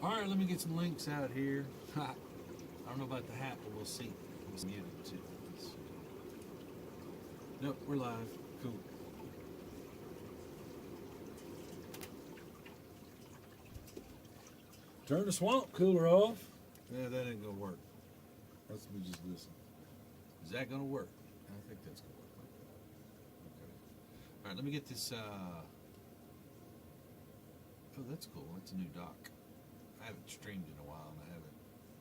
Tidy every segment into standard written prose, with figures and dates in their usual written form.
All right, let me get some links out here. I don't know about the hat, but we'll see. We'll mute it too. Nope, we're live. Cool. Turn the swamp cooler off. Yeah, that ain't gonna work. Let's me just listen. Is that gonna work? I think that's gonna work like that. Okay. All right, let me get this. Oh, that's cool. That's a new dock. I haven't streamed in a while, and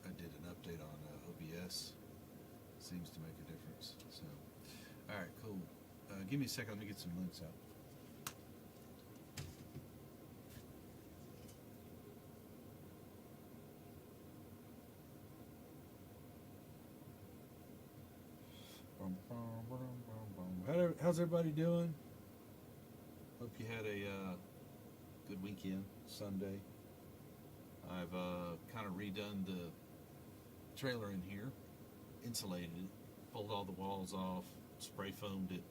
I did an update on OBS. Seems to make a difference. So, all right, cool. Give me a second. Let me get some links out. How's everybody doing? Hope you had a good weekend, Sunday. I've kind of redone the trailer in here, insulated it, pulled all the walls off, spray foamed it,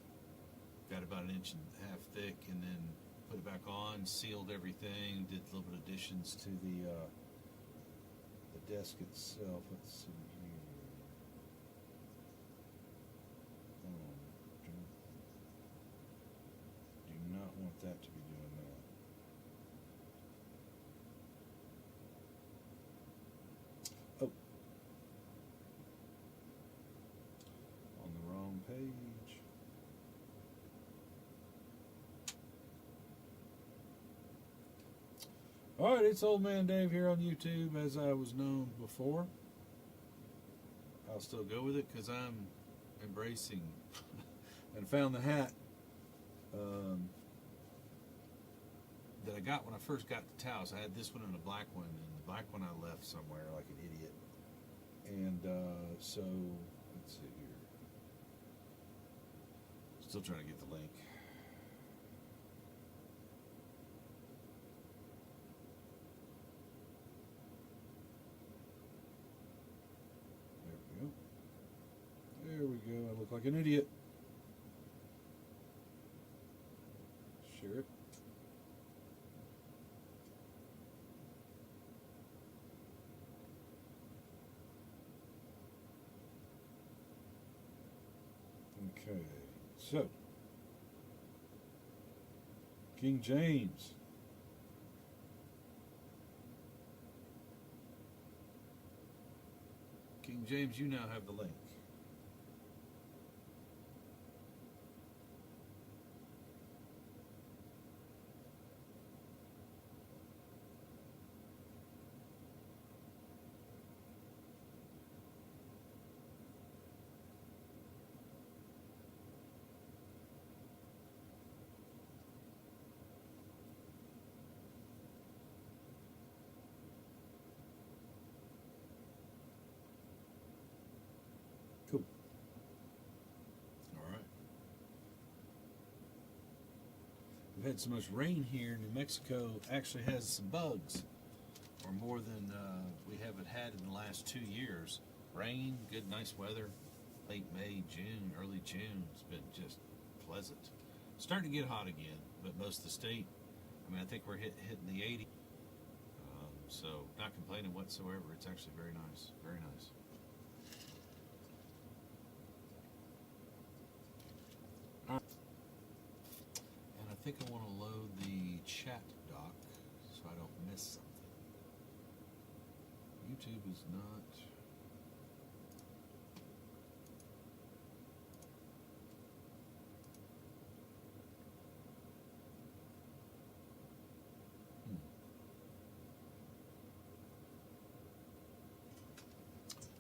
got about 1.5 inches thick, and then put it back on, sealed everything, did a little bit of additions to the desk itself. Let's see here. Do not want that to be doing that. Oh. On the wrong page. Alright, it's Old Man Dave here on YouTube, as I was known before. I'll still go with it because I'm embracing and found the hat that I got when I first got to Taos. I had this one and a black one, and the black one I left somewhere like an idiot. And so, let's see here. Still trying to get the link. There we go. I look like an idiot. Share it. Okay. So, King James. King James, you now have the link. Cool. All right. We've had so much rain here. New Mexico actually has some bugs, or more than we haven't had in the last 2 years. Rain, good, nice weather. Late May, June, early June. It's been just pleasant. Starting to get hot again, but most of the state, I mean, I think we're hitting the 80. So not complaining whatsoever. It's actually very nice. Very nice. And I think I want to load the chat doc so I don't miss something. YouTube is not.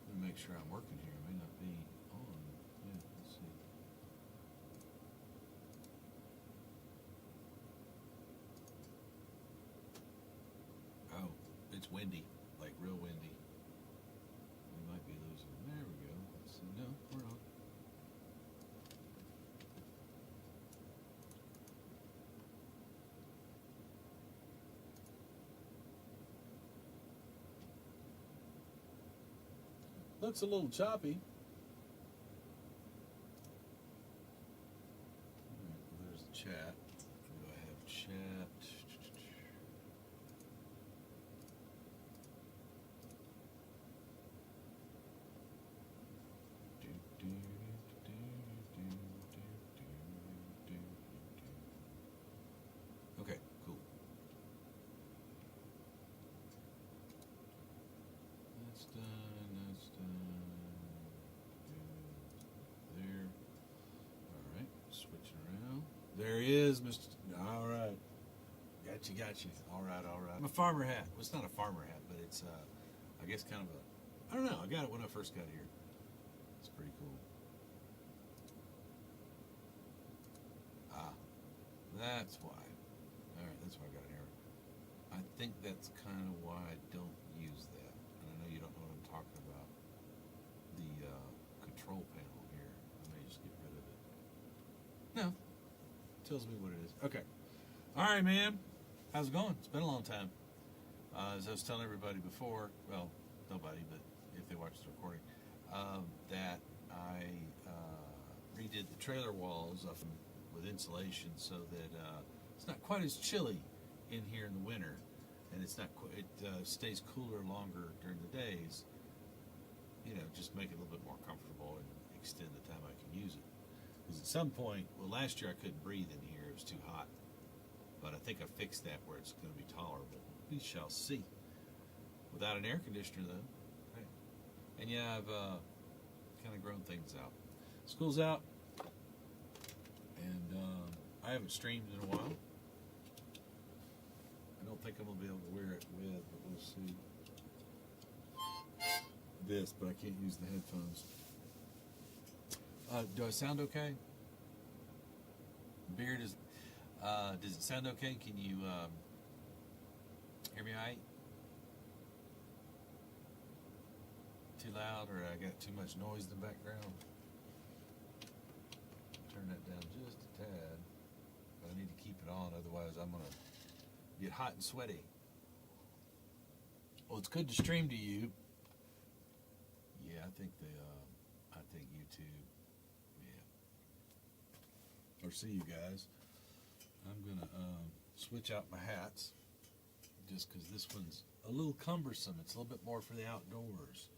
Let me make sure I'm working here. It may not be on. Yeah, let's see. Oh, it's windy, like real windy. We might be losing. There we go. Let's see. No, we're on. Looks a little choppy. All right, there's the chat. Do I have chat? is, Mr. All right. Got you. All right. I'm a farmer hat. Well, it's not a farmer hat, but it's, I guess, kind of a, I don't know. I got it when I first got here. It's pretty cool. Ah, that's why. All right, that's why I got an error. I think that's kind of why I don't use that. And I know you don't know what I'm talking about. The control panel here. I may just get rid of it. No. Tells me what it is. Okay. All right, man. How's it going? It's been a long time. As I was telling everybody before, well, nobody, but if they watch the recording, that I redid the trailer walls up with insulation so that it's not quite as chilly in here in the winter, and it's not it stays cooler longer during the days. You know, just make it a little bit more comfortable and extend the time I can use it. Because at some point, well, last year I couldn't breathe in here; it was too hot. But I think I fixed that where it's going to be tolerable. We shall see. Without an air conditioner, though. Right. And yeah, I've kind of grown things out. School's out, and I haven't streamed in a while. I don't think I'm going to be able to wear it with, but we'll see. This, but I can't use the headphones. Do I sound okay? Beard is... does it sound okay? Can you hear me all right? Too loud, or I got too much noise in the background? Turn that down just a tad. But I need to keep it on, otherwise I'm going to get hot and sweaty. Well, it's good to stream to you. Yeah, I think YouTube. Yeah. Or see you guys. I'm gonna switch out my hats just because this one's a little cumbersome. It's a little bit more for the outdoors.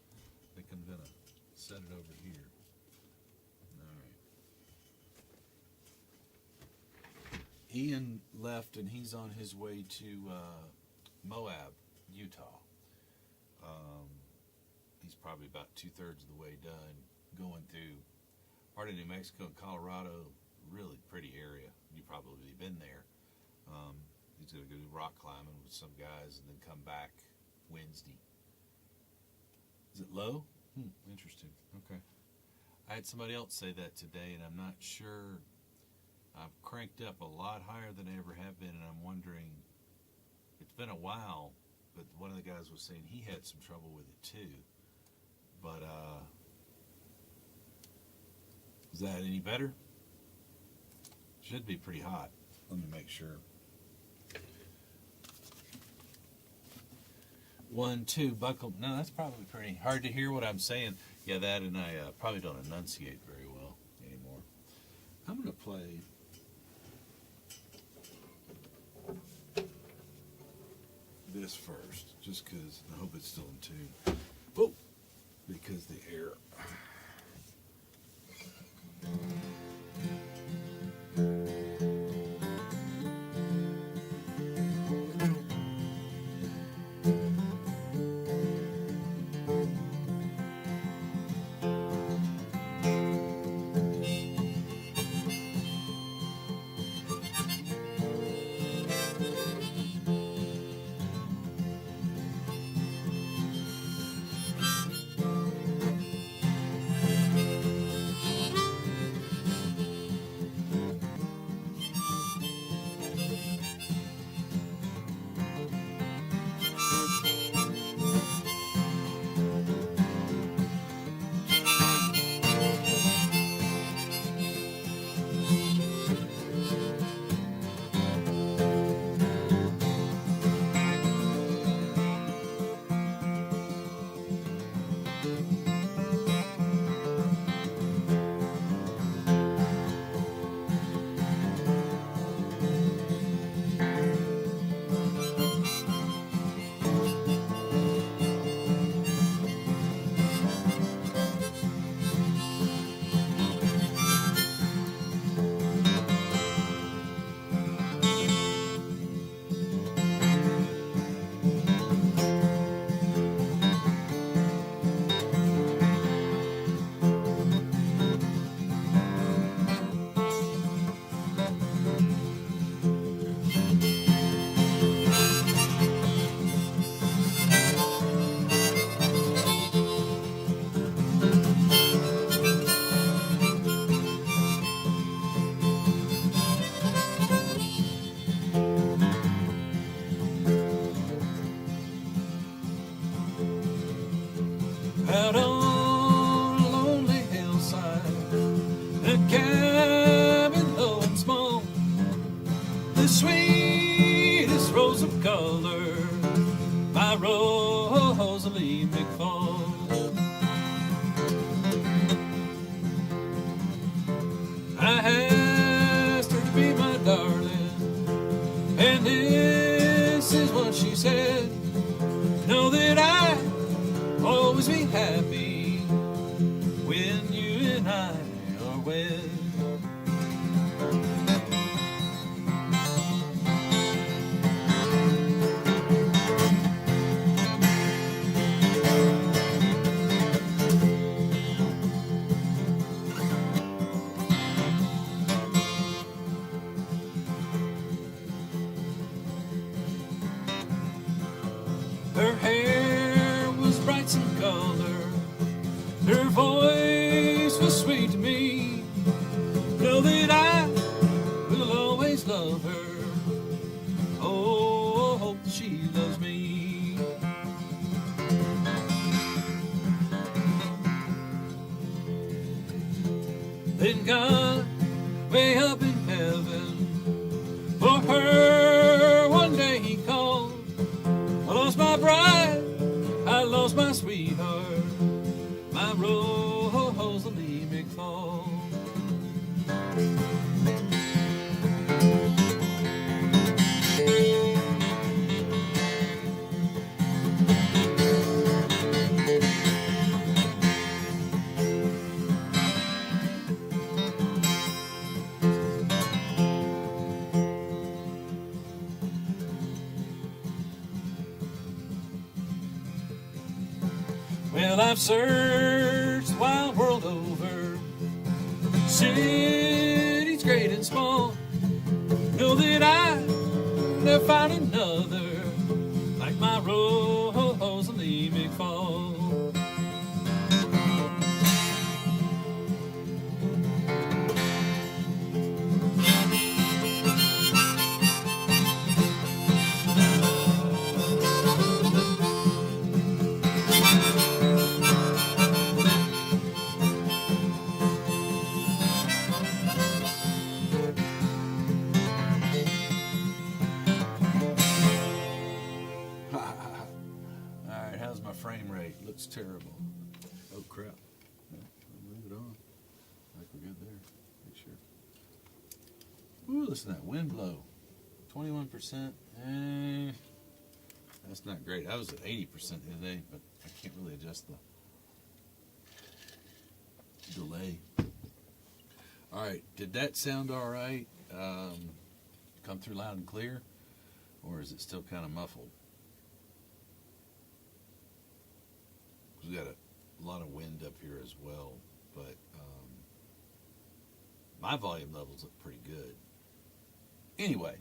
I think I'm gonna set it over here. All right. Ian left and he's on his way to Moab, Utah. He's probably about 2/3 of the way done, going through part of New Mexico and Colorado. Really pretty area. You've probably been there. He's going to go do rock climbing with some guys and then come back Wednesday. Is it low? Interesting. Okay. I had somebody else say that today, and I'm not sure. I've cranked up a lot higher than I ever have been, and I'm wondering, it's been a while, but one of the guys was saying he had some trouble with it too. But, is that any better? Should be pretty hot. Let me make sure. 1, 2, buckle. No, that's probably pretty hard to hear what I'm saying. Yeah, that, and I probably don't enunciate very well anymore. I'm going to play this first, just because I hope it's still in tune. Oh, because the air. color by Rosalie McFall. I asked her to be my darling, and this is what she said. Know that I'll always be happy when you and I are wed. Her hair was bright some color, her voice was sweet to me. Know that I will always love her. Oh, hope that she loves me. Then God, way up in heaven, for her one day he called. I lost my bride, I lost my sweetheart, my Rosalie McFall. Well, I've searched the wide world over, cities great and small. Know that I never find another like my Rosalie McFall. Alright, how's my frame rate? Looks terrible. Oh crap. Yeah, I'll move it on. I think we're good there. Make sure. Ooh, listen to that wind blow. 21%. That's not great. I was at 80% the other day, but I can't really adjust the delay. Alright, did that sound alright? Come through loud and clear? Or is it still kind of muffled? We got a lot of wind up here as well, but my volume levels look pretty good. Anyway.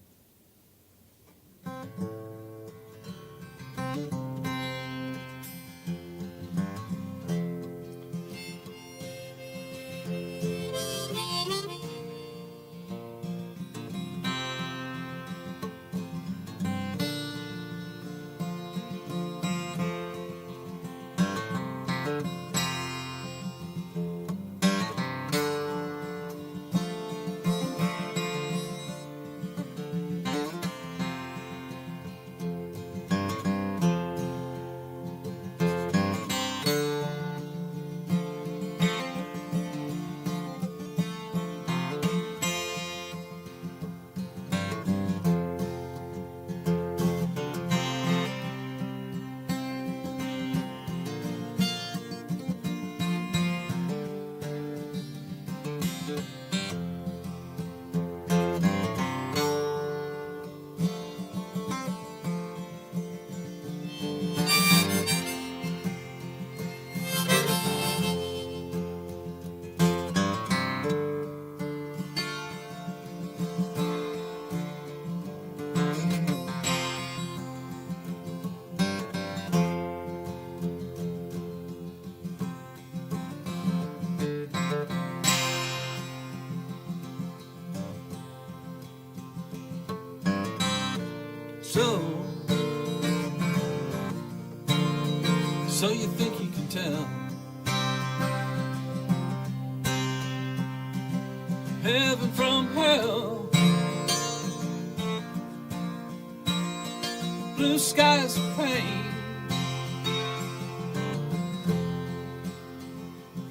So you think you can tell heaven from hell? blue skies of pain.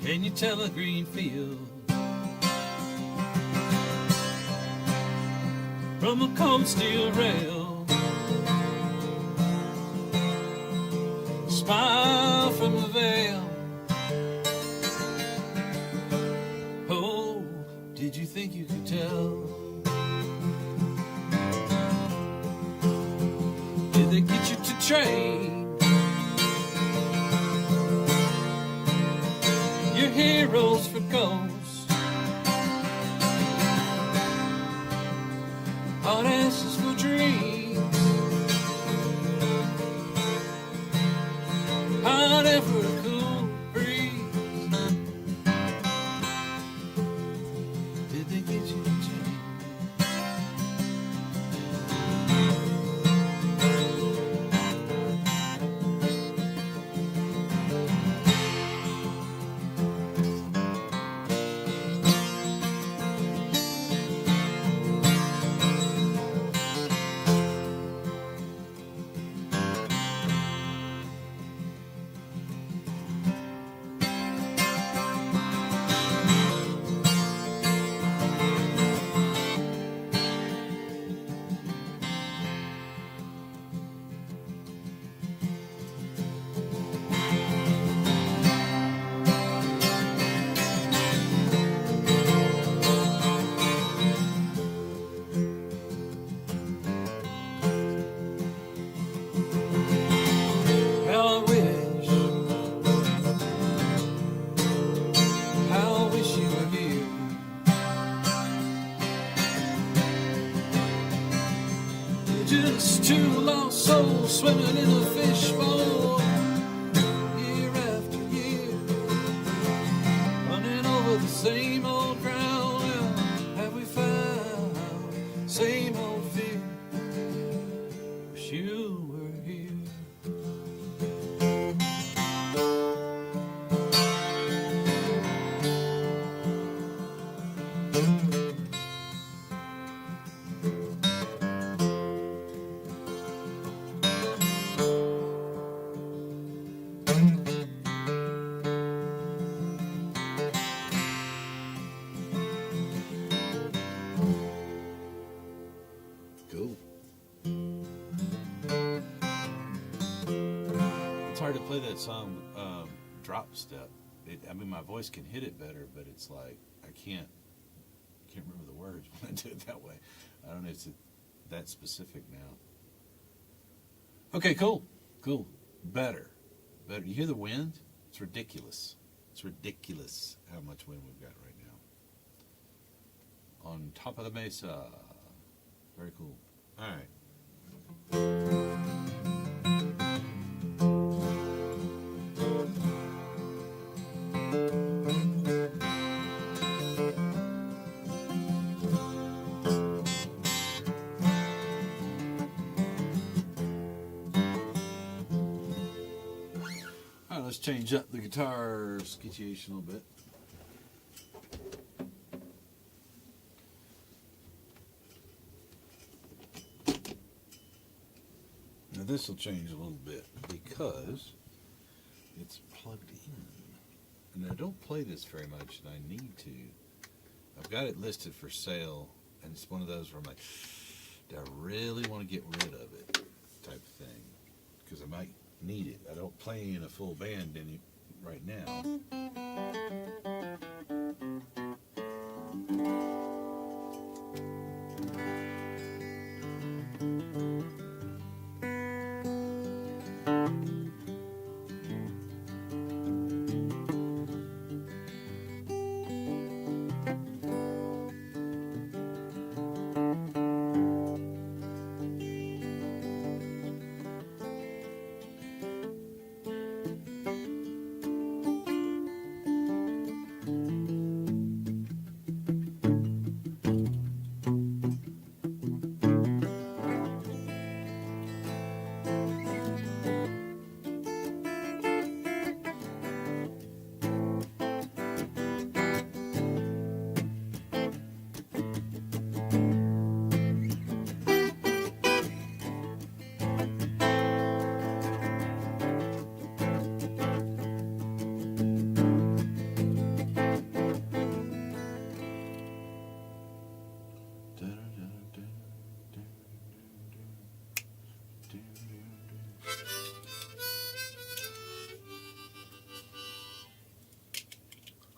Can you tell a green field from a cold steel rail? Smile from the veil. Oh, did you think you could tell? Did they get you to trade your heroes for ghosts, hot asses for dreams, hot air for a cool breeze? Did they get you to change? Just two lost souls swimming in a fishbowl, year after year, running over the same old ground. Well, have we found same old fear? Wish you were here. Cool. It's hard to play that song drop step. I mean, my voice can hit it better, but it's like I can't remember the words when I do it that way. I don't know if it's that specific now. Okay, cool. Better. You hear the wind? It's ridiculous. It's ridiculous how much wind we've got right now. On top of the Mesa. Very cool. All right. All right, let's change up the guitar situation a little bit. Now this will change a little bit because it's plugged in. And I don't play this very much, and I need to. I've got it listed for sale, and it's one of those where I'm like, do I really want to get rid of it type of thing? Because I might need it. I don't play in a full band right now.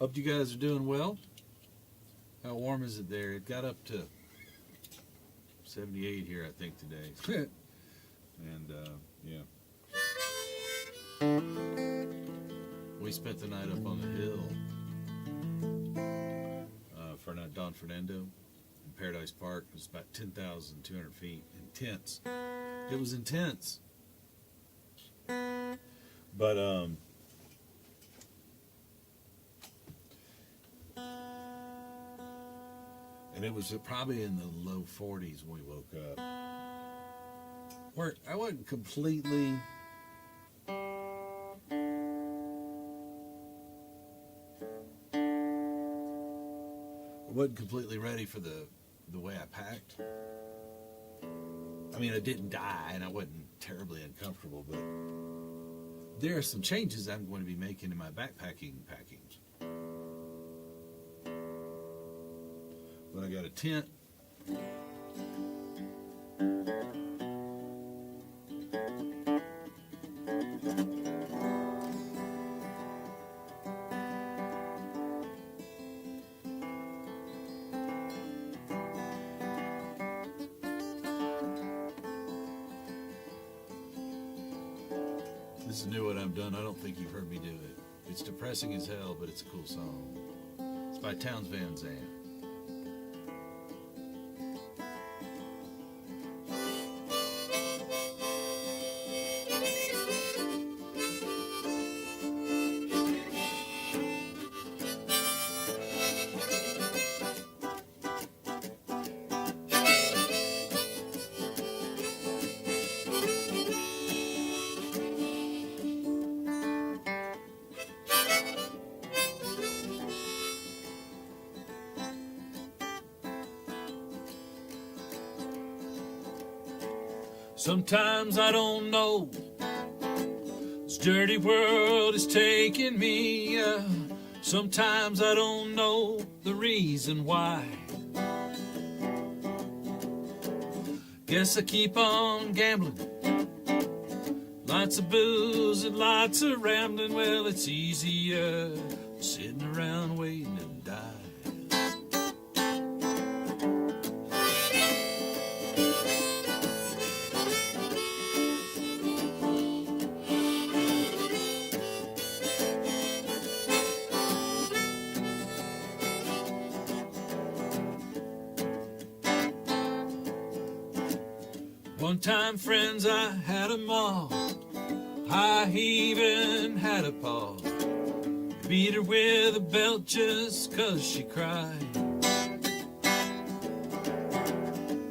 Hope you guys are doing well. How warm is it there? It got up to 78 here, I think, today. And, yeah. We spent the night up on the hill for Don Fernando in Paradise Park. It was about 10,200 feet. Intense. It was intense. But, and it was probably in the low 40s when we woke up. Where I wasn't completely ready for the way I packed. I mean, I didn't die and I wasn't terribly uncomfortable, but there are some changes I'm going to be making in my backpacking packings. But I got a tent. This is new what I've done. I don't think you've heard me do it. It's depressing as hell, but it's a cool song. It's by Townes Van Zandt. Sometimes I don't know, this dirty world is taking me. Sometimes I don't know the reason why. Guess I keep on gambling, lots of booze and lots of rambling. Well, it's easier sitting around waiting to die. One time, friends, I had 'em all. I even had a paw. Beat her with a belt just 'cause she cried.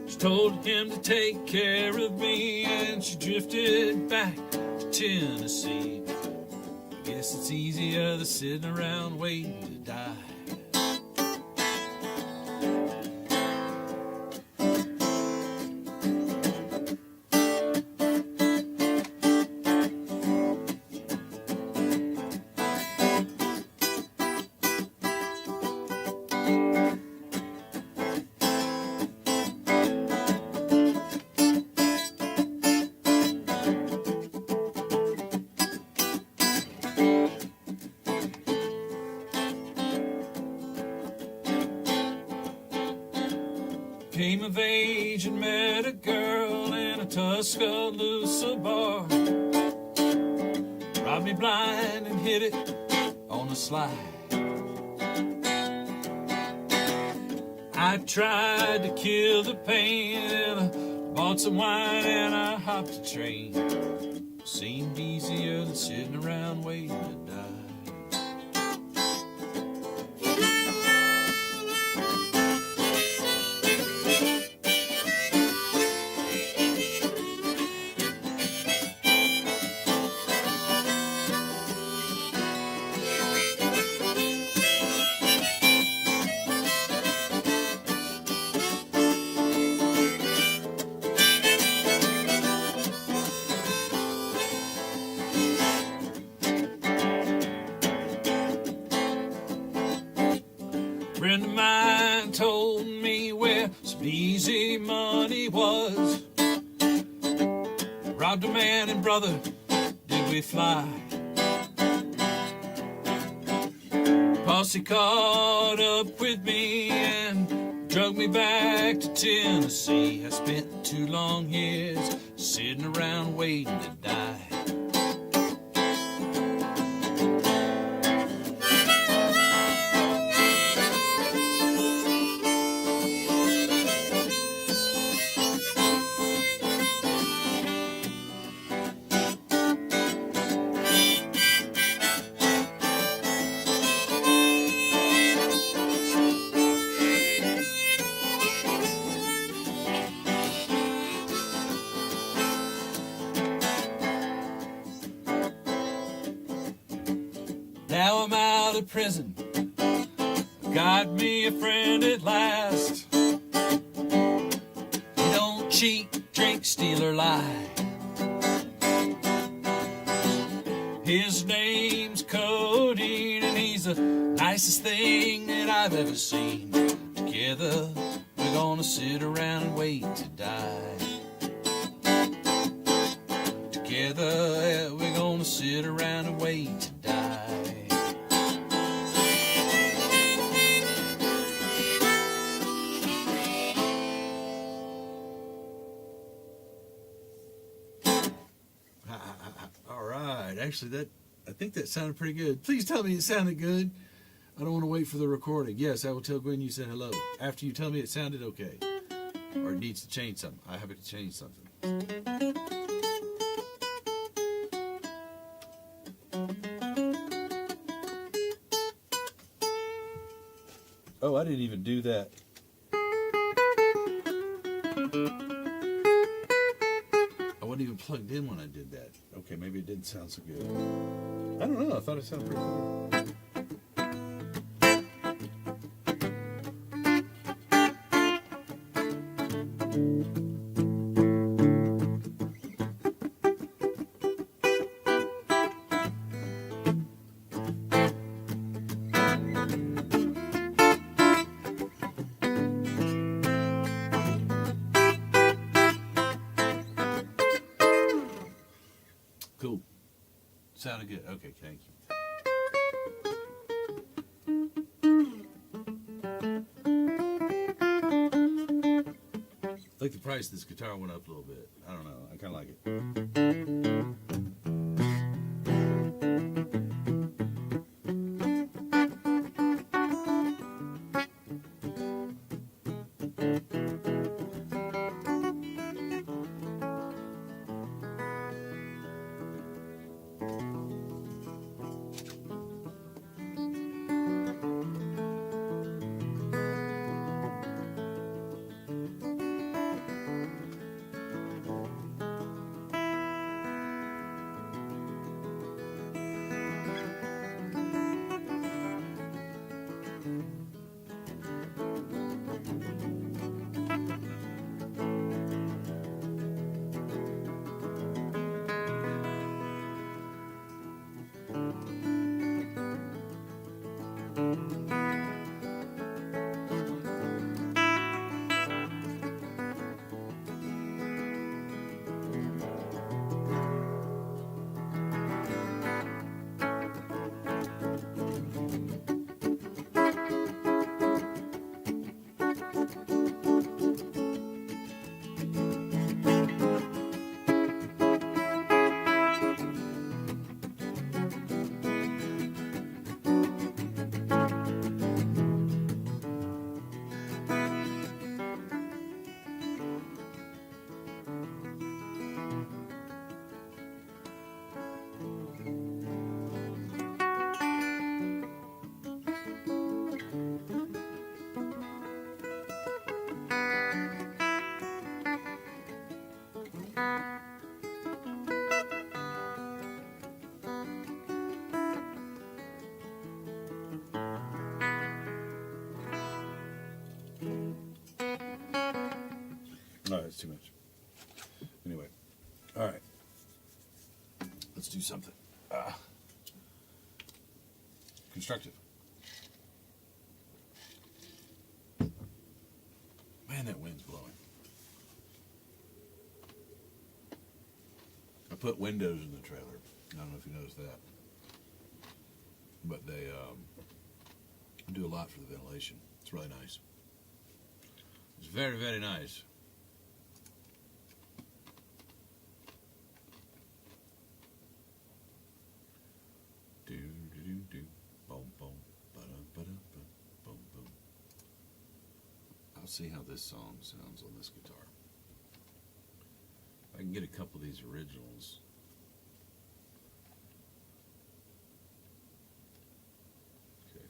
She told him to take care of me, and she drifted back to Tennessee. I guess it's easier than sitting around waiting to die. Came of age and met a girl in a Tuscaloosa bar. Robbed me blind and hit it on the slide. I tried to kill the pain and I bought some wine and I hopped a train. Seemed easier than sitting around waiting to die. A friend of mine told me where some easy money was. Robbed a man and brother, did we fly. Posse caught up with me and drug me back to Tennessee. I spent 2 long years sitting around waiting to die. Now I'm out of prison, got me a friend at last. He don't cheat, drink, steal, or lie. His name's Codeine, and he's the nicest thing that I've ever seen. Together, we're gonna sit around and wait to die. Together, we're gonna sit around and wait to die. All right, actually, I think that sounded pretty good. Please tell me it sounded good. I don't want to wait for the recording. Yes, I will tell Gwen you said hello after you tell me it sounded okay, or it needs to change something. I have to change something. Oh, I didn't even do that. I wasn't even plugged in when I did that. Okay, maybe it didn't sound so good. I don't know. I thought it sounded pretty good. Cool. Sounded good. Okay, thank you. I think the price of this guitar went up a little bit. I don't know. I kind of like it. No, that's too much. Anyway, all right. Let's do something constructive. Man, that wind's blowing. I put windows in the trailer. I don't know if you noticed that, but Do a lot for the ventilation. It's really nice. It's very, very nice. Do do do do. Boom boom. Ba-da, ba-da, ba, boom boom. I'll see how this song sounds on this guitar. I can get a couple of these originals. Okay.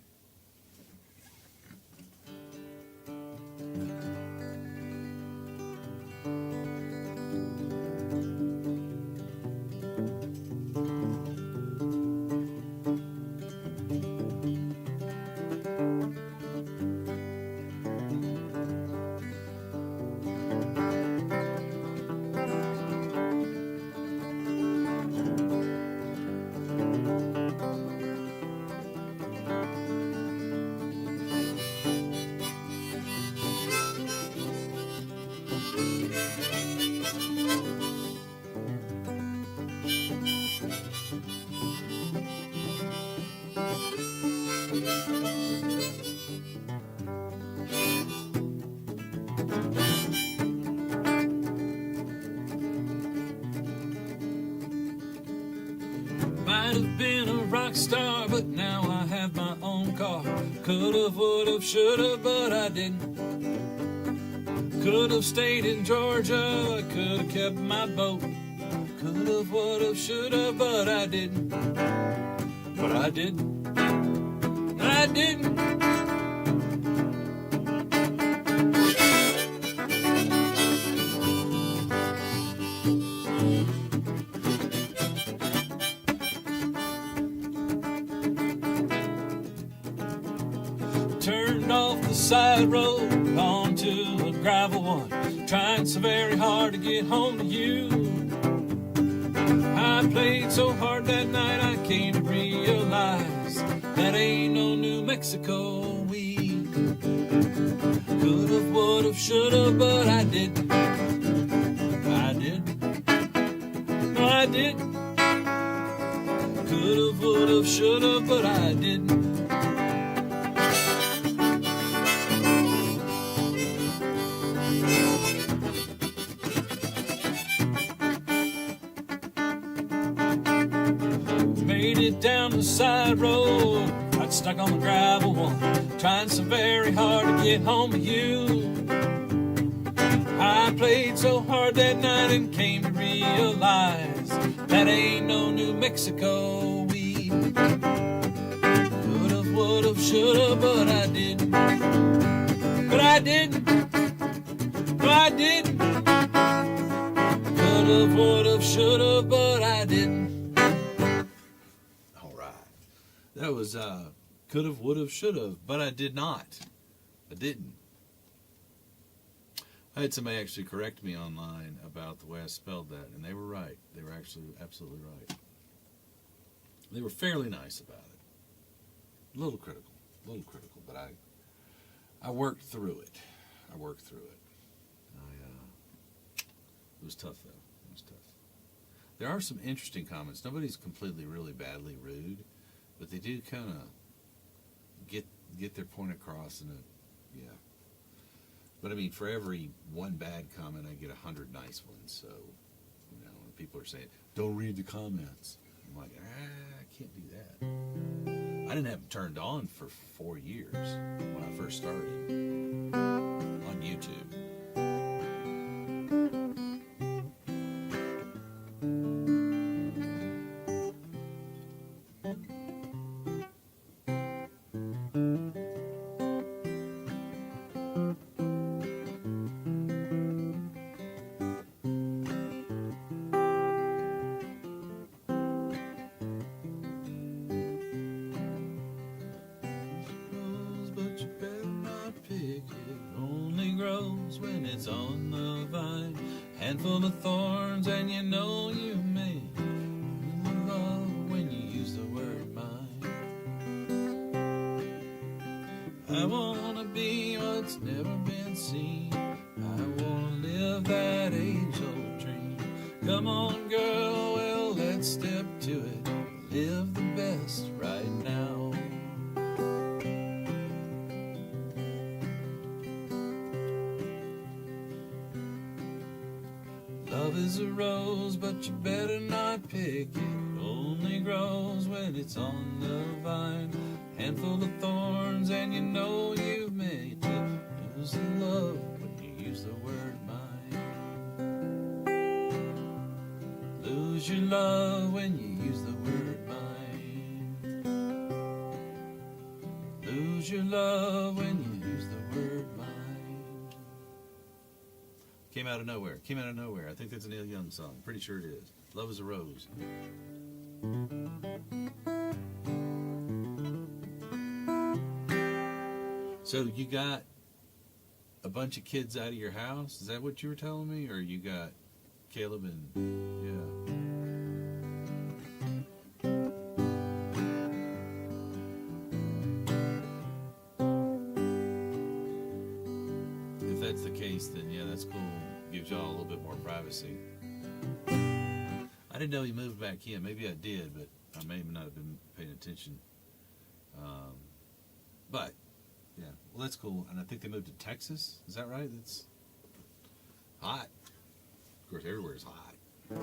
Might have been a rock star, but now I have my own car. Could've, would've, should've, but I didn't. Could've stayed in Georgia, I could've kept my boat. Could've, would've, should've, but I didn't. But I didn't. I didn't. Turned off the side road onto a gravel one, trying so very hard to get home to you. I played so hard that night I came to realize that ain't no New Mexico weed. Could've, would've, should've, but I didn't. I didn't. No, I didn't. Could've, would've, should've, but I didn't. Made it down the side road, got stuck on the gravel one, trying so very hard to get home to you. I played so hard that night and came to realize that ain't no New Mexico weed. Could've, would've, should've, but I didn't. But I didn't. No, I didn't. Could've, would've, should've, but I didn't. That was could've, would've, should've, but I did not. I didn't. I had somebody actually correct me online about the way I spelled that, and they were right. They were actually absolutely right. They were fairly nice about it. A little critical, but I worked through it. I worked through it. It was tough, though. It was tough. There are some interesting comments. Nobody's completely, really badly rude. But they do kind of get their point across, and yeah. But I mean, for every one bad comment, I get 100 nice ones. So, you know, when people are saying, "Don't read the comments," I'm like, I can't do that. I didn't have them turned on for 4 years when I first started on YouTube. When it's on the vine, handful of thorns, and you know you may love when you use the word mine. I wanna be what's never been seen. I wanna live that age-old dream. Come on, girl, well, let's step to it. Live the best right now. but you better not pick it. Only grows when it's on the vine. Handful of thorns and you know you've made it. Lose the love when you use the word mine. Lose your love when you use the word mine. Lose your love when you use the word mine. Came out of nowhere. Came out of nowhere. I think that's a Neil Young song. Pretty sure it is. Love is a Rose. So you got a bunch of kids out of your house? Is that what you were telling me? Or you got Caleb and... yeah. If that's the case, then yeah, that's cool. Gives y'all a little bit more privacy. I didn't know he moved back in. Maybe I did, but I may not have been paying attention. But, yeah, well, that's cool. And I think they moved to Texas. Is that right? It's hot. Of course, everywhere's hot. If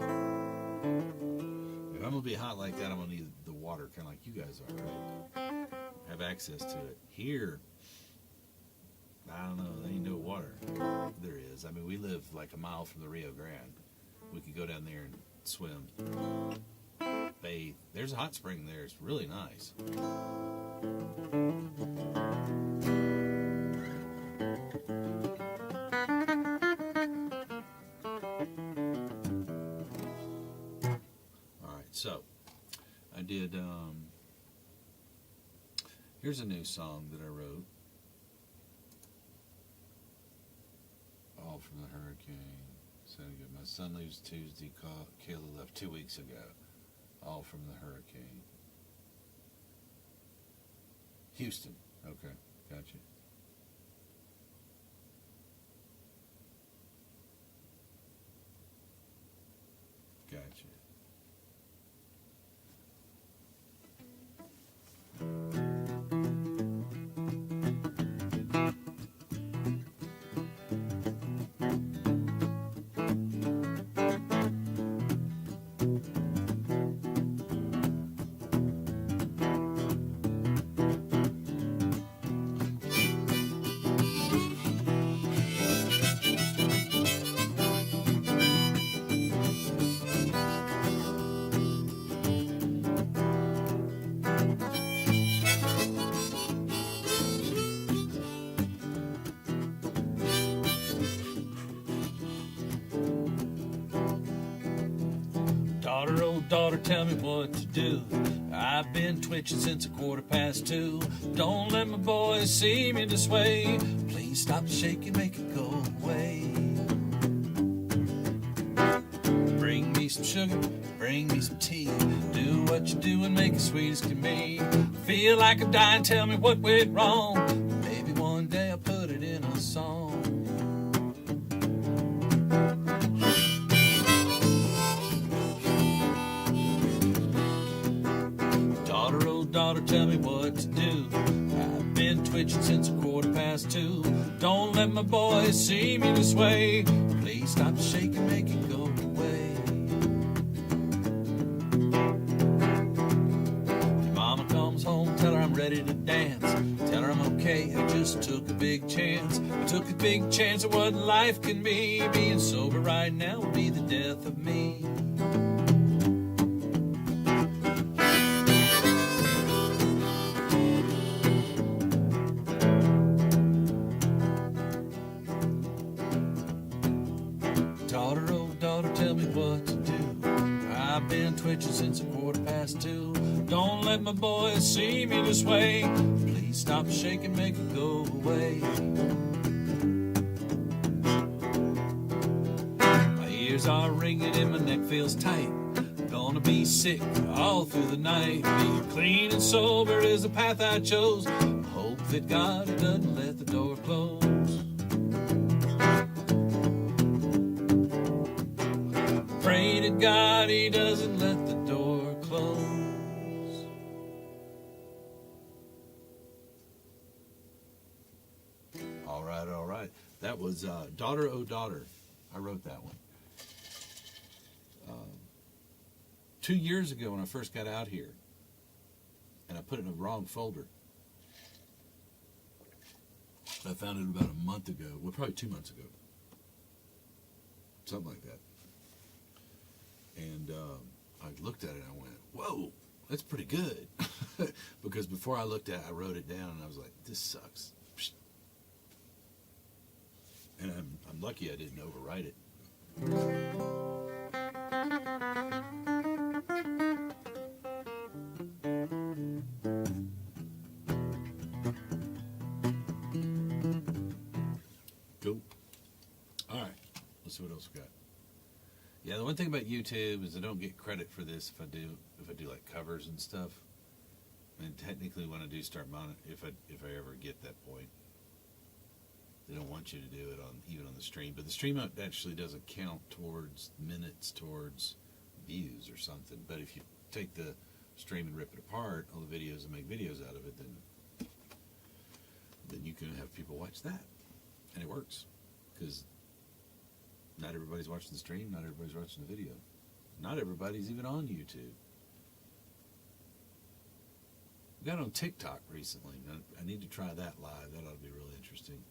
I'm going to be hot like that, I'm going to need the water kind of like you guys are, right? Have access to it. Here, I don't know. There ain't no water. There is. I mean, we live like a mile from the Rio Grande. We could go down there and swim, bathe. There's a hot spring there. It's really nice. All right, so I did. Here's a new song that I wrote. All from the Hurricane. So good. My son leaves Tuesday. Kayla left 2 weeks ago. All from the hurricane. Houston. Okay, gotcha. Gotcha. Daughter, oh daughter, tell me what to do. I've been twitching since 2:15. Don't let my boys see me this way. Please stop shaking, make it go away. Bring me some sugar, bring me some tea. Do what you do and make it sweet as can be. Feel like I'm dying, tell me what went wrong. Maybe one day I'll put it in a song. Daughter, tell me what to do. I've been twitching since 2:15. Don't let my boys see me this way. Please stop shaking, make it go away. Your mama comes home, tell her I'm ready to dance. Tell her I'm okay, I just took a big chance. I took a big chance of what life can be. Being sober right now will be the death of me. Daughter, oh daughter, tell me what to do. I've been twitching since 2:15. Don't let my boys see me this way. Please stop shaking, make it go away. My ears are ringing and my neck feels tight. Gonna be sick all through the night. Being clean and sober is the path I chose. Hope that God doesn't let the door close. Pray to God he doesn't let the door close. All right, all right. That was Daughter, Oh Daughter. I wrote that one. 2 years ago when I first got out here, and I put it in the wrong folder. I found it about a month ago. Well, probably 2 months ago. Something like that. And I looked at it and I went, whoa, that's pretty good. Because before I looked at it, I wrote it down and I was like, this sucks. And I'm lucky I didn't overwrite it. Cool. All right. Let's see what else we got. Yeah, the one thing about YouTube is I don't get credit for this if I do like covers and stuff. And technically, when I do start if I ever get that point, they don't want you to do it even on the stream. But the stream actually doesn't count towards minutes, towards views or something. But if you take the stream and rip it apart, all the videos and make videos out of it, then you can have people watch that, and it works because not everybody's watching the stream, not everybody's watching the video, not everybody's even on YouTube. We got on TikTok recently. I need to try that live. That ought to be really interesting.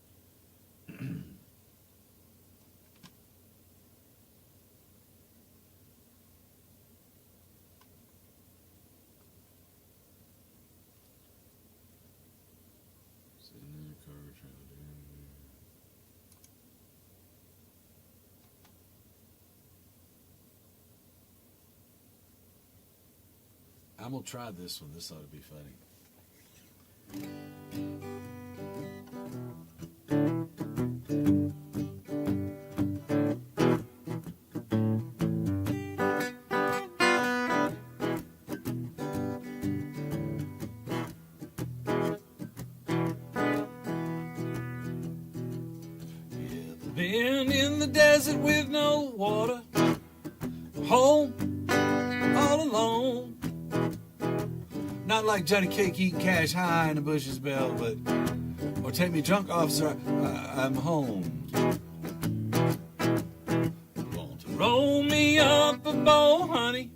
I'm going to try this one. This ought to be funny. Been in the desert with no water, home all alone. Not like Johnny Cake eating cash high in the bushes bell, but or take me drunk, officer, I'm home. Want to roll me up a bowl, honey,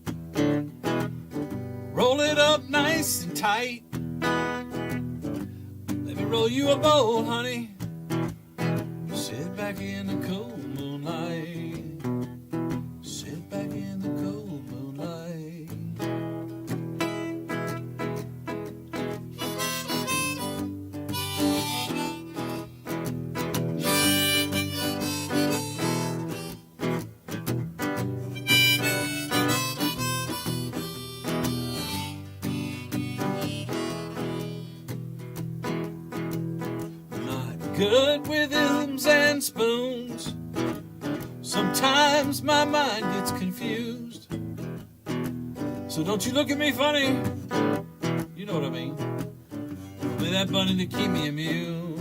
roll it up nice and tight. Let me roll you a bowl, honey. Sit back in the cold moonlight. Sit back in the cold moonlight. Not good with isms and spoons. Sometimes my mind gets confused. So don't you look at me funny. You know what I mean. Play that bunny to keep me immune.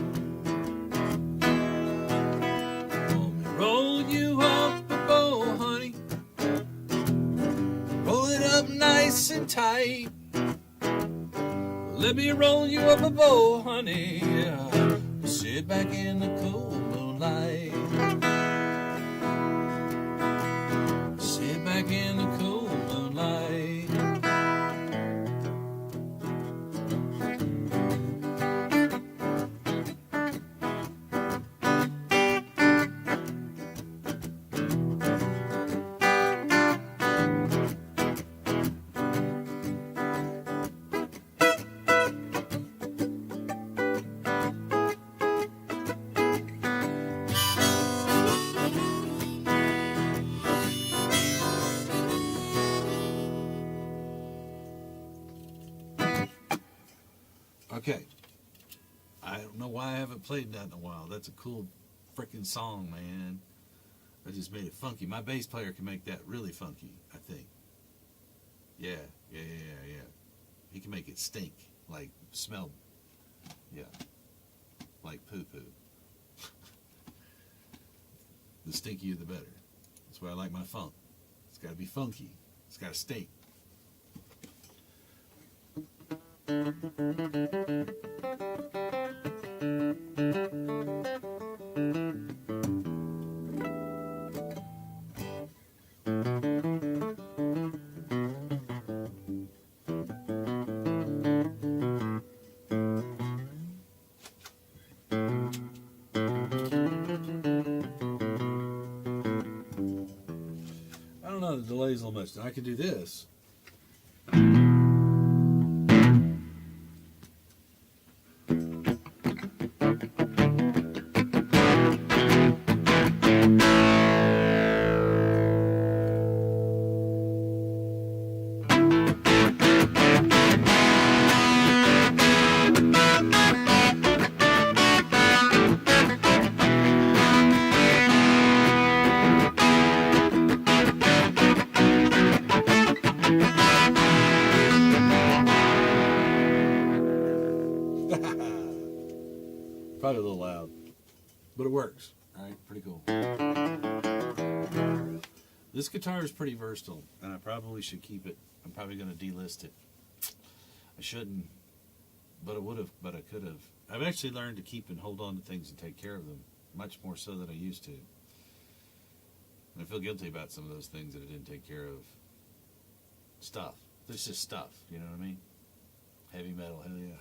Want me roll you up a bowl, honey. Roll it up nice and tight. Let me roll you up a bowl, honey. Sit back in the cold moonlight. Sit back in the cold moonlight. Okay. I don't know why I haven't played that in a while. That's a cool freaking song, man. I just made it funky. My bass player can make that really funky, I think. Yeah. He can make it stink, like smell. Yeah. Like poo-poo. The stinkier the better. That's why I like my funk. It's got to be funky. It's got to stink. plays a little much. Now I can do this. Probably a little loud, but it works. All right, pretty cool. This guitar is pretty versatile, and I probably should keep it. I'm probably going to delist it. I shouldn't, but I would have, but I could have. I've actually learned to keep and hold on to things and take care of them, much more so than I used to. And I feel guilty about some of those things that I didn't take care of. Stuff. It's just stuff, you know what I mean? Heavy metal, hell yeah.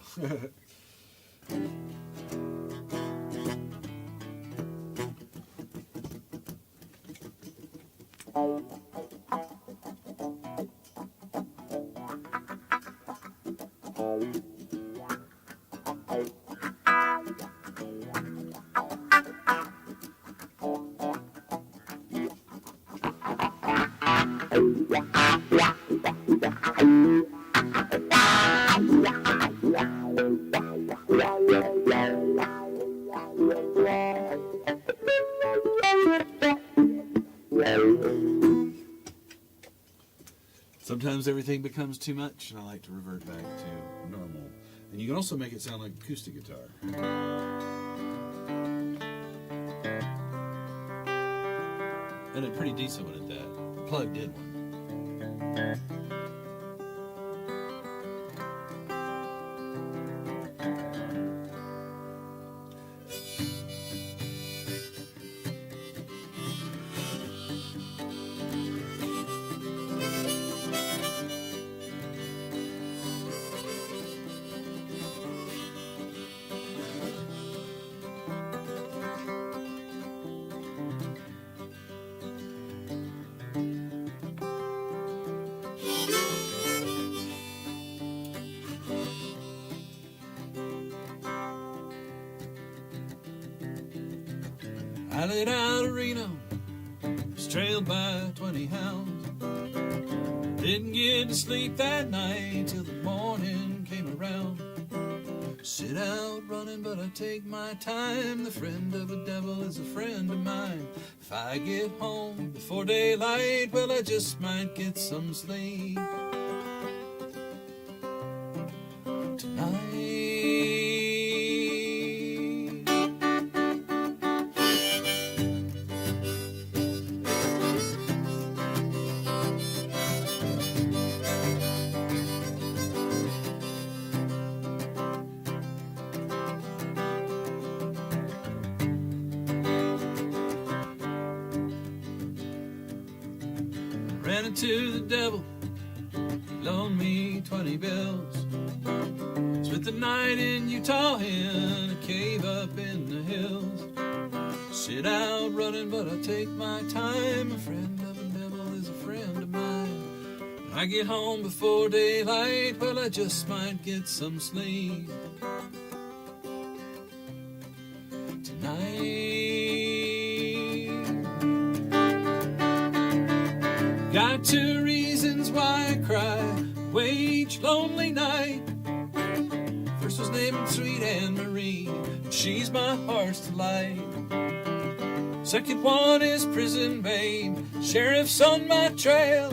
Sometimes everything becomes too much, and I like to revert back to normal. And you can also make it sound like acoustic guitar. And a pretty decent one at that. Plugged in one. I laid out of Reno, was trailed by 20 hounds. Didn't get to sleep that night till the morning came around. Sit out running, but I take my time. The friend of the devil is a friend of mine. If I get home before daylight, well, I just might get some sleep tonight. Ran into the devil, loaned me 20 bills. Spent the night in Utah in a cave up in the hills. Sit out running, but I take my time. A friend of the devil is a friend of mine. When I get home before daylight, well, I just might get some sleep tonight. Got 2 reasons why I cry, each lonely night. First was named Sweet Anne Marie, she's my heart's delight. Second one is prison babe, sheriff's on my trail.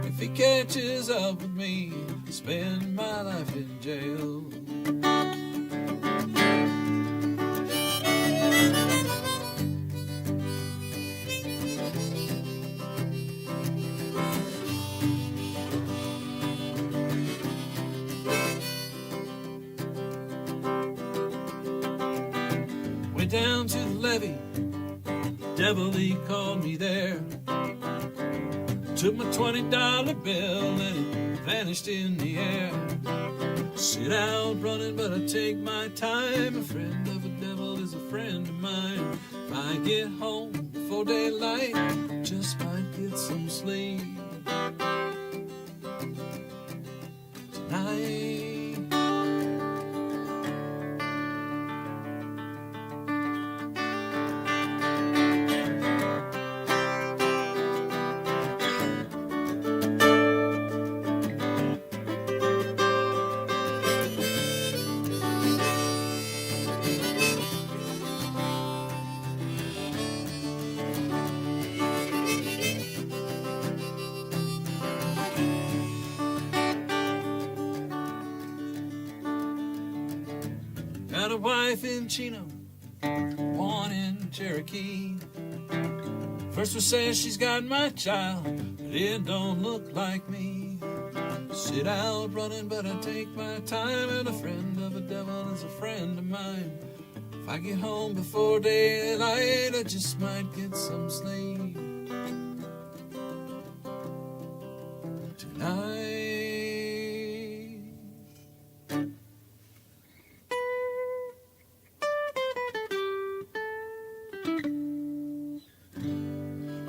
If he catches up with me, I'll spend my life in jail. Went down to the levee, devil he called me there. Took my $20 bill and it vanished in the air. Sit out running, but I take my time. A friend of the devil is a friend of mine. If I get home before daylight, just might get some sleep tonight. Got a wife in Chino, one in Cherokee. First one says she's got my child, but it don't look like me. Sit out running, but I take my time, and a friend of a devil is a friend of mine. If I get home before daylight, I just might get some sleep tonight.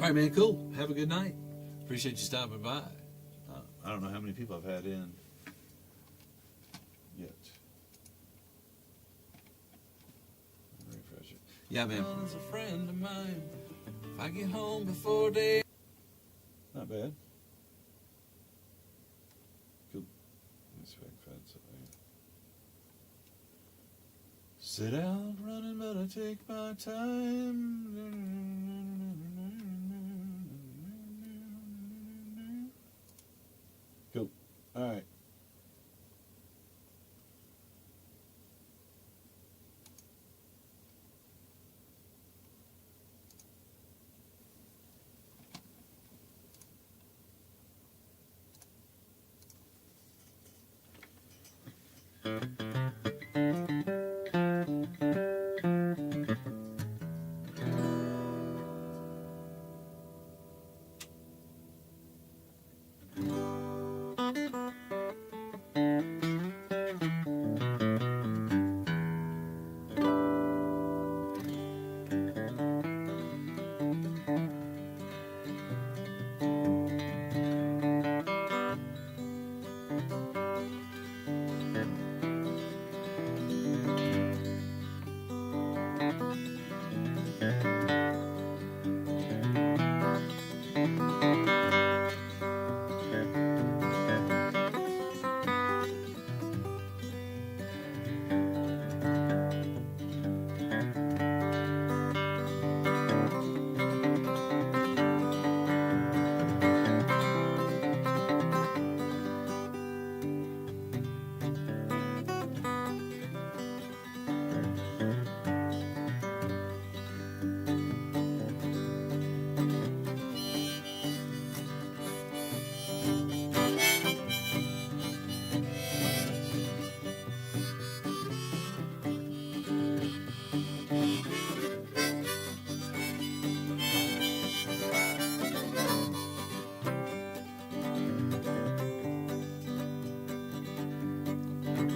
All right, man, cool. Have a good night. Appreciate you stopping by. I don't know how many people I've had in yet. Refresh it. Yeah, man. Is a friend of mine. If I get home before day. Not bad. Cool. Let's see if I can find something. Sit out running, but I take my time. Cool. All right.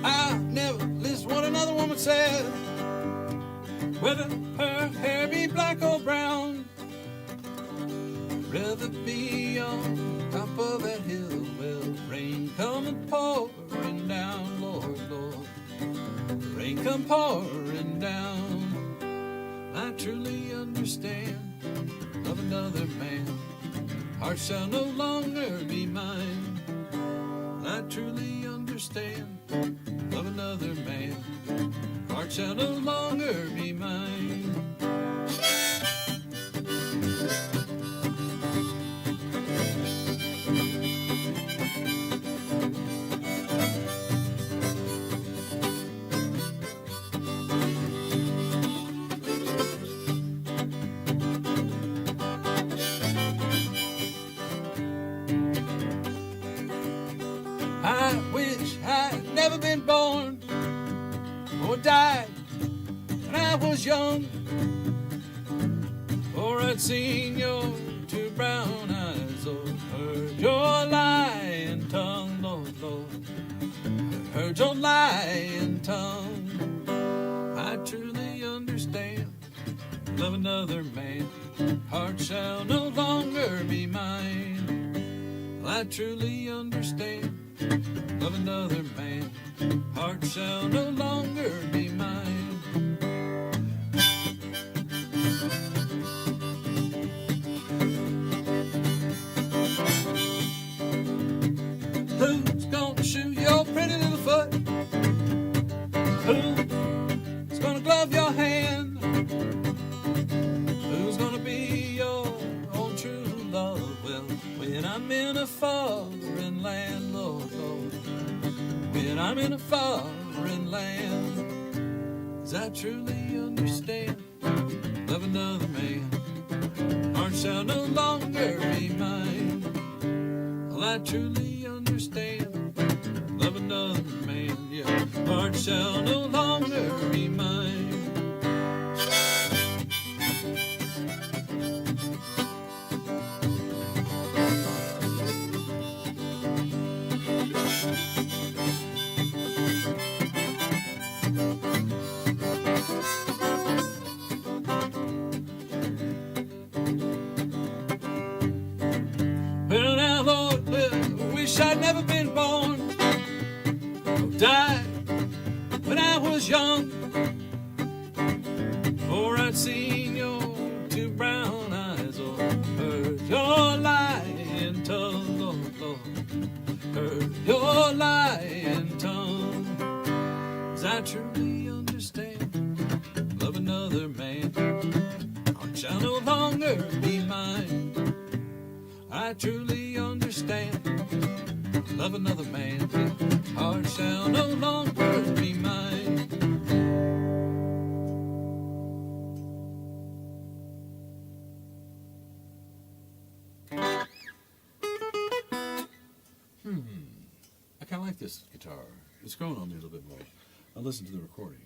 I never listen what another woman says, whether her hair be black or brown. I'd rather be on top of that hill, well, rain coming pouring down, Lord, Lord, rain come pouring down. I truly understand, love another man, heart shall no longer be mine. I truly understand, love another man, heart shall no longer be mine. I wish I'd never been born or died when I was young, or I'd seen your two brown eyes, or heard your lying tongue, Lord, Lord, I heard your lying tongue. I truly understand, loving another man. Heart shall no longer be mine. Well, I truly understand. Love another man. Heart shall no longer be mine. Who's gonna shoe your pretty little foot? Who's gonna glove your hand? Who's gonna be your own true love? Well, when I'm in a foreign land, Lord, Lord, when I'm in a foreign land, 'cause I truly understand. Love another man, heart shall no longer be mine. Well, I truly understand. Love another man, yeah, heart shall no longer be mine. Well, now, Lord, I wish I'd never been born or died when I was young, or I'd seen your two brown eyes, or heard your lying tongue, Lord, Lord, heard your lying tongue. 'Cause I truly understand. Love another man, heart shall no longer be mine. I truly understand. Love another man, heart shall no longer be mine. I kind of like this guitar. It's growing on me a little bit more. I'll listen to the recording.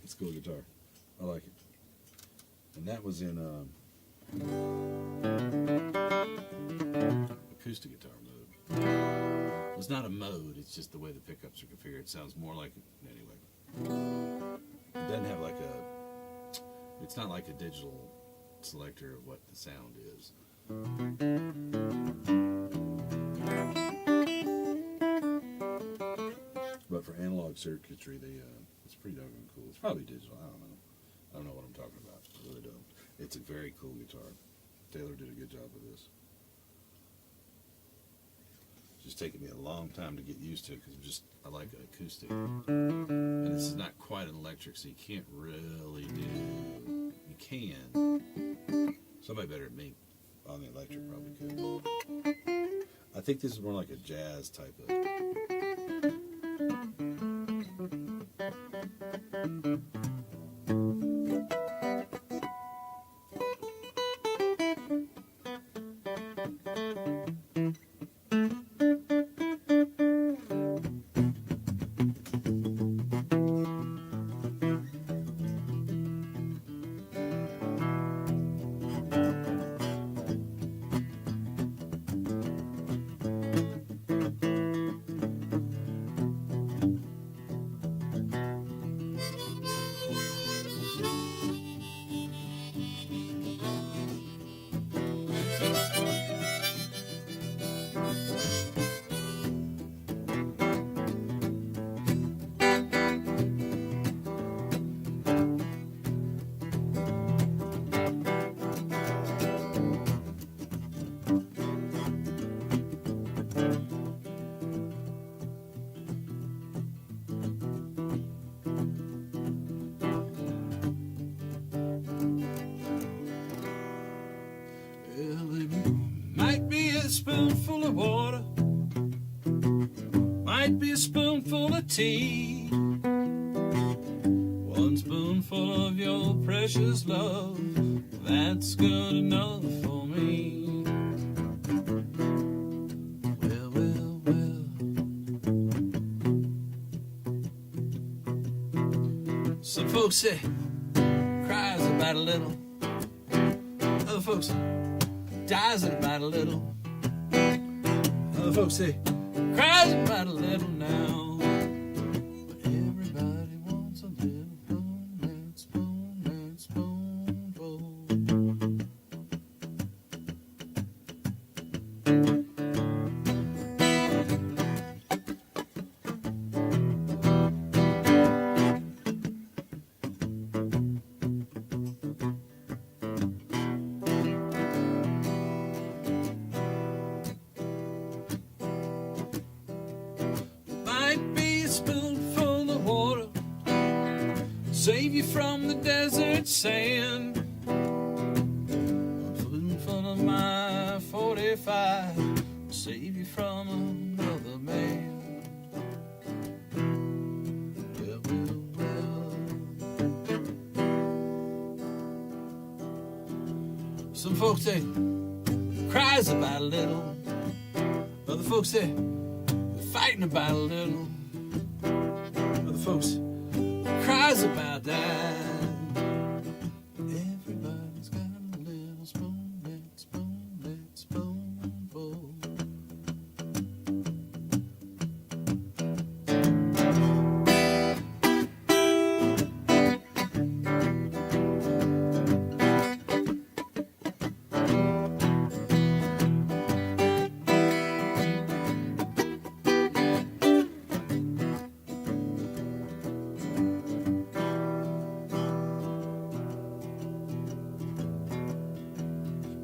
It's a cool guitar. I like it. And that was in acoustic guitar mode. It's not a mode, it's just the way the pickups are configured. It sounds more like, anyway. It doesn't have like a, it's not like a digital selector of what the sound is. But for analog circuitry, it's pretty doggone cool. It's probably digital. I don't know. I don't know what I'm talking about. I really don't. It's a very cool guitar. Taylor did a good job with this. It's just taken me a long time to get used to it because I like an acoustic. And this is not quite an electric, so you can't really do. You can. Somebody better than me on the electric probably could. I think this is more like a jazz type of. spoonful of water, might be a spoonful of tea. One spoonful of your precious love, that's good enough for me. Well, well, well. Some folks say cries about a little, other folks dies about a little, other folks say cries about a little now. But everybody wants a little spoonful. Save you from the desert sand. A spoonful of my 45 will save you from another man. Well, well, well. Some folks say cries about a little. Other folks say fighting about a little. Other folks cries about that. Everybody's got a little spoonful.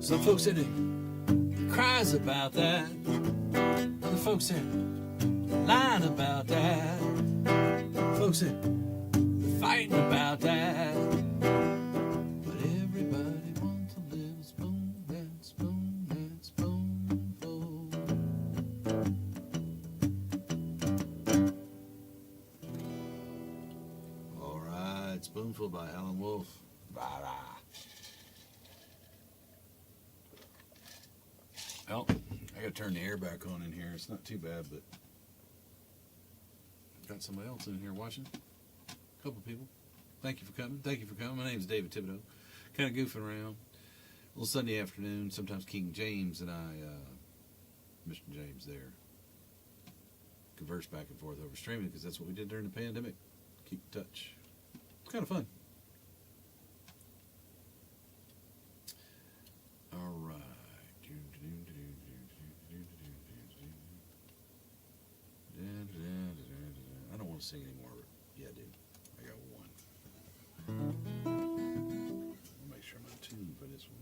Some folks said he cries about that. Other folks said lying about that. Folks said fighting about that. But everybody wants a little spoonful. All right, Spoonful by Alan Wolf. Bye-bye. Well, I gotta turn the air back on in here. It's not too bad, but got somebody else in here watching. A couple people. Thank you for coming. My name's David Thibadeau. Kind of goofing around. A little Sunday afternoon. Sometimes King James and I, Mr. James there, converse back and forth over streaming because that's what we did during the pandemic. Keep in touch. It's kind of fun. All right. I don't want to sing anymore. Yeah, I do. I got one. I'll make sure I'm in tune for this one.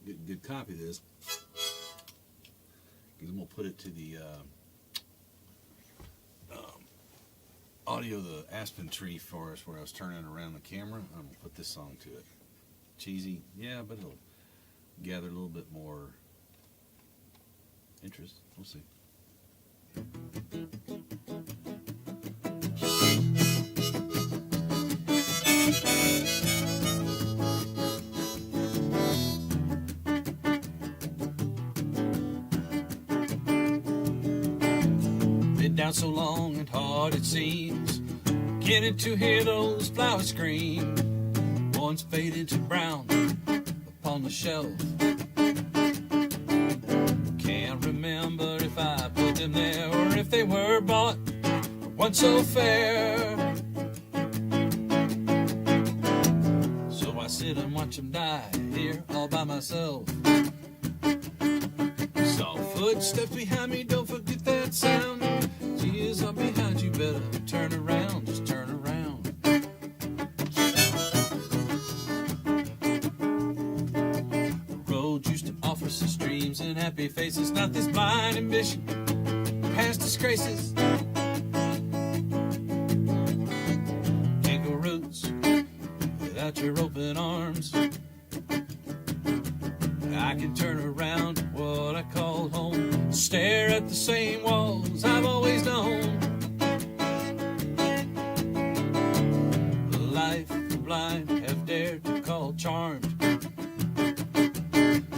Get a good copy of this because I'm going to put it to the audio of the aspen tree forest where I was turning around the camera. I'm going to put this song to it. Cheesy, yeah, but it'll gather a little bit more interest. We'll see. down so long and hard it seems, beginning to hear those flowers scream. One's faded to brown upon the shelf. Can't remember if I put them there or if they were bought for one so fair. So I sit and watch them die here all by myself. Saw footsteps behind me, don't forget that sound. Tears are behind you, better turn around, just turn around. The road used to offer some streams and happy faces, not this blind ambition, past disgraces. Can't go roots without your open arms. I can turn around to what I call home, stare at the same walls I've always known. The life the blind have dared to call charmed.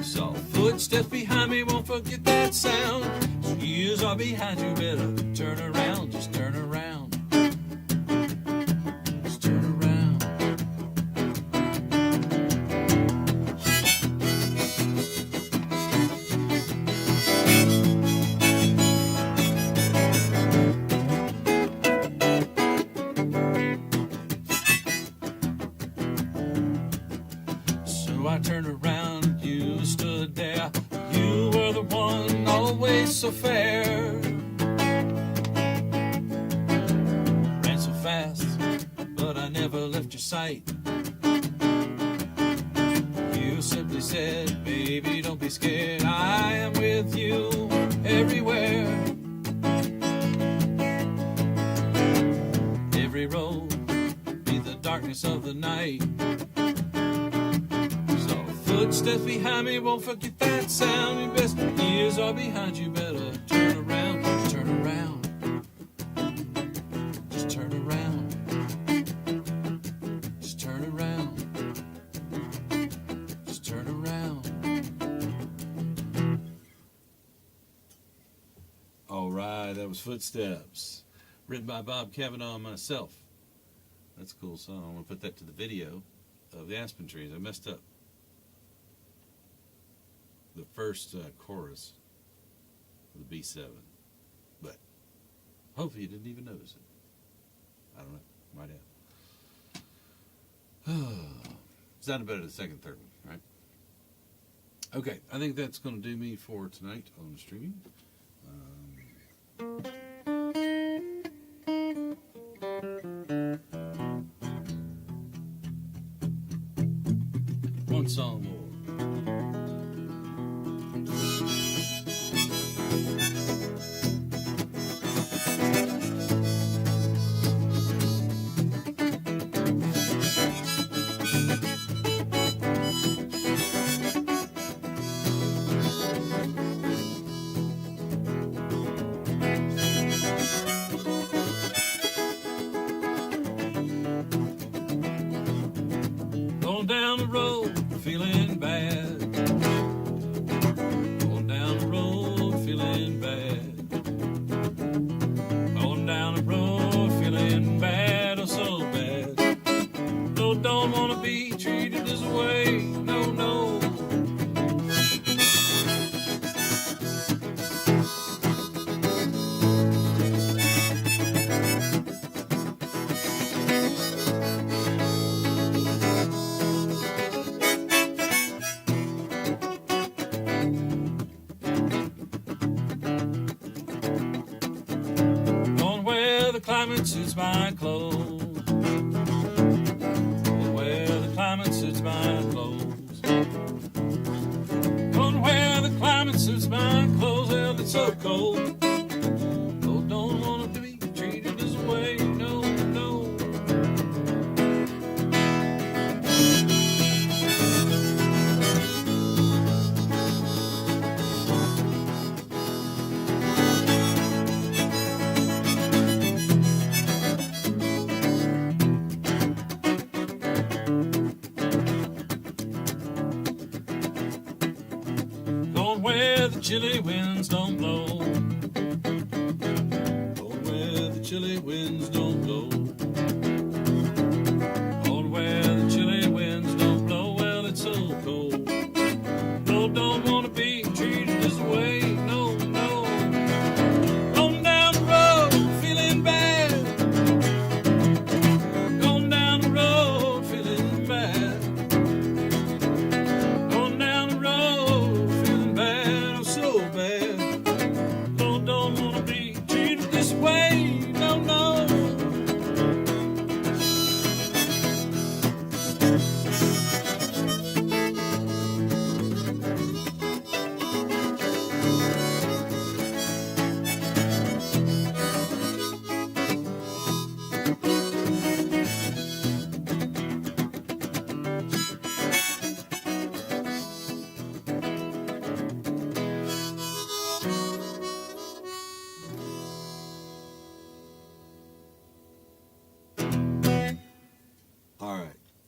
Saw footsteps behind me, won't forget that sound. Years are behind you, better turn around, just turn around. Just turn around. So I turned around and you stood there. You were the one, always so fair. Ran so fast, but I never left your sight. You simply said, baby, don't be scared, I am with you everywhere. Every road be the darkness of the night. So footsteps behind me, won't forget that sound. Your best years are behind you, better turn around, just turn around. Just turn around. Just turn around. Just turn around. All right, that was Footsteps, written by Bob Cavanaugh and myself. That's a cool song. I want to put that to the video of the aspen trees. I messed up the first chorus of the B7, but hopefully you didn't even notice it. I don't know, might have. Sounded better the second, third one, right? Okay, I think that's going to do me for tonight on the streaming. One song more. Going down the road, feeling bad. Going down the road, feeling bad. Going down the road, feeling bad, oh so bad. No, don't want to be treated this way, no, no. The climate suits my clothes. Where the climate suits my clothes. Going where the climate suits my clothes. Well, it's so cold. Oh, don't want to be treated this way. No, no. Where the chilly winds don't blow. Going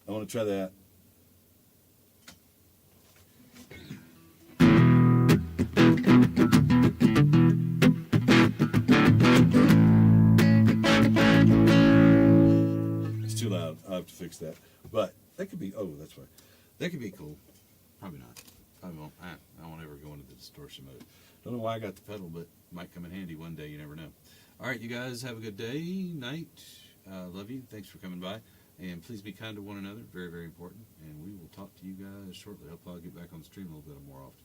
I want to try that. It's too loud. I'll have to fix that. But that could be, oh, that's why. That could be cool. Probably not. Probably won't. I won't ever go into the distortion mode. Don't know why I got the pedal, but it might come in handy one day. You never know. All right, you guys have a good day, night. Love you. Thanks for coming by. And please be kind to one another. Very, very important. And we will talk to you guys shortly. Hope I'll get back on the stream a little bit more often.